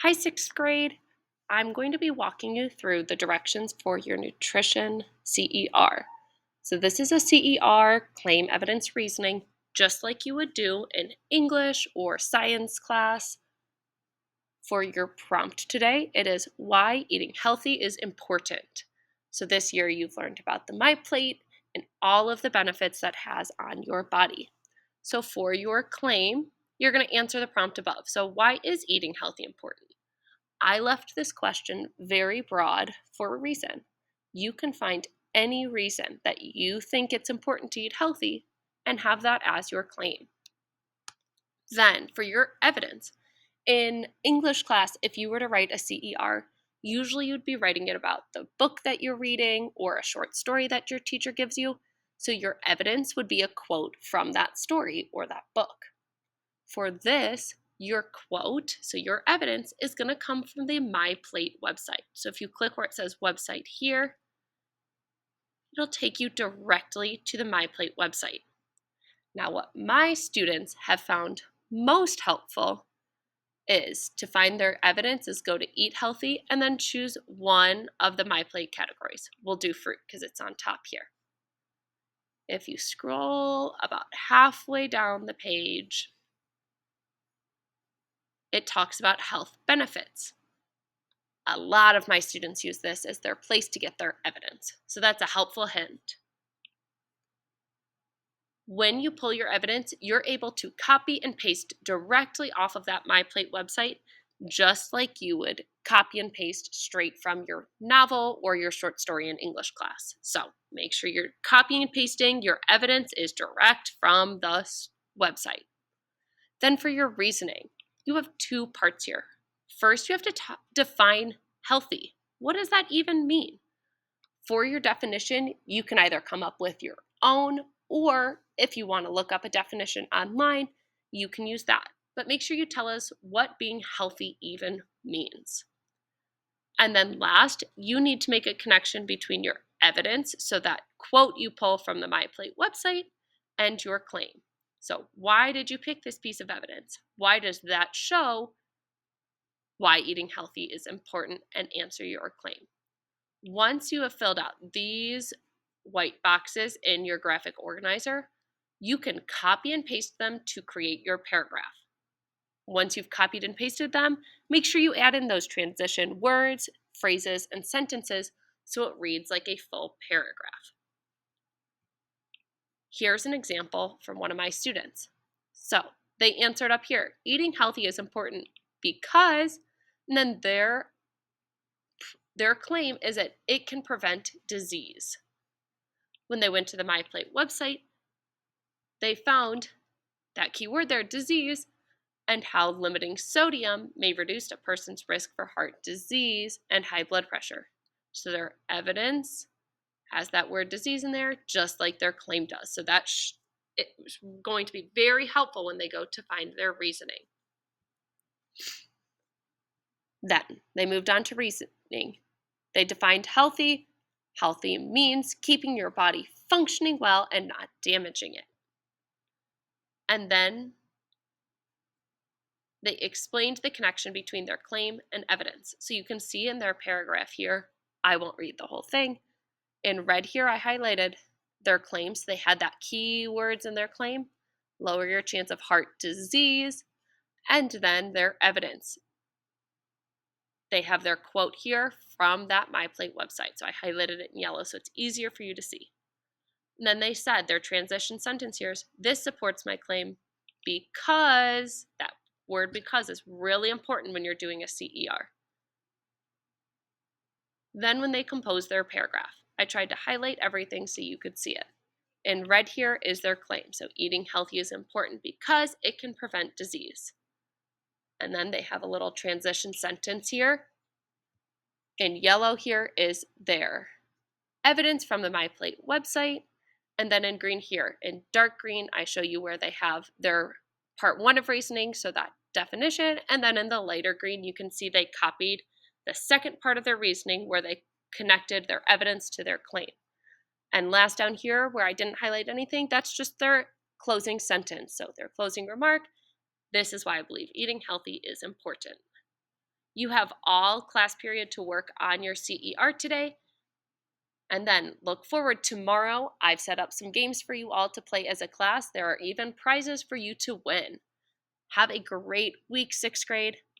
Hi, sixth grade. I'm going to be walking you through the directions for your nutrition CER. So, this is a CER, claim evidence reasoning, just like you would do in English or science class. For your prompt today, it is why eating healthy is important. So, this year you've learned about the My Plate and all of the benefits that has on your body. So, for your claim, you're going to answer the prompt above. So, why is eating healthy important? I left this question very broad for a reason. You can find any reason that you think it's important to eat healthy and have that as your claim. Then, for your evidence, in English class, if you were to write a CER, usually you'd be writing it about the book that you're reading or a short story that your teacher gives you. So, your evidence would be a quote from that story or that book. For this, your quote, so your evidence, is going to come from the My Plate website. So if you click where it says website here, it'll take you directly to the My Plate website. Now, what my students have found most helpful is to find their evidence is go to eat healthy and then choose one of the My Plate categories. We'll do fruit because it's on top here. If you scroll about halfway down the page, it talks about health benefits. A lot of my students use this as their place to get their evidence. So that's a helpful hint. When you pull your evidence, you're able to copy and paste directly off of that My Plate website, just like you would copy and paste straight from your novel or your short story in English class. So make sure you're copying and pasting your evidence is direct from the website. Then for your reasoning, you have two parts here. First, you have to define healthy. What does that even mean? For your definition, you can either come up with your own, or if you want to look up a definition online, you can use that. But make sure you tell us what being healthy even means. And then last, you need to make a connection between your evidence, so that quote you pull from the My Plate website, and your claim. So, why did you pick this piece of evidence? Why does that show why eating healthy is important, and answer your claim? Once you have filled out these white boxes in your graphic organizer, you can copy and paste them to create your paragraph. Once you've copied and pasted them, make sure you add in those transition words, phrases, and sentences so it reads like a full paragraph. Here's an example from one of my students. So they answered up here, eating healthy is important because, and then their claim is that it can prevent disease. When they went to the My Plate website, they found that keyword there, disease, and how limiting sodium may reduce a person's risk for heart disease and high blood pressure. So their evidence has that word disease in there, just like their claim does. So that's it's going to be very helpful when they go to find their reasoning. Then they moved on to reasoning. They defined healthy. Healthy means keeping your body functioning well and not damaging it. And then they explained the connection between their claim and evidence. So you can see in their paragraph here, I won't read the whole thing. In red here, I highlighted their claims. They had that keywords in their claim, lower your chance of heart disease, and then their evidence. They have their quote here from that My Plate website. So I highlighted it in yellow so it's easier for you to see. And then they said their transition sentence here is, this supports my claim because, that word because is really important when you're doing a CER. Then when they composed their paragraph, I tried to highlight everything so you could see it. In red here is their claim. So eating healthy is important because it can prevent disease. And then they have a little transition sentence here. In yellow here is their evidence from the My Plate website. And then in green here, in dark green, I show you where they have their part one of reasoning, so that definition. And then in the lighter green, you can see they copied the second part of their reasoning where they connected their evidence to their claim. And last down here, where I didn't highlight anything, that's just their closing sentence. So their closing remark, this is why I believe eating healthy is important. You have all class period to work on your CER today, and then look forward tomorrow. I've set up some games for you all to play as a class. There are even prizes for you to win. Have a great week, 6th grade.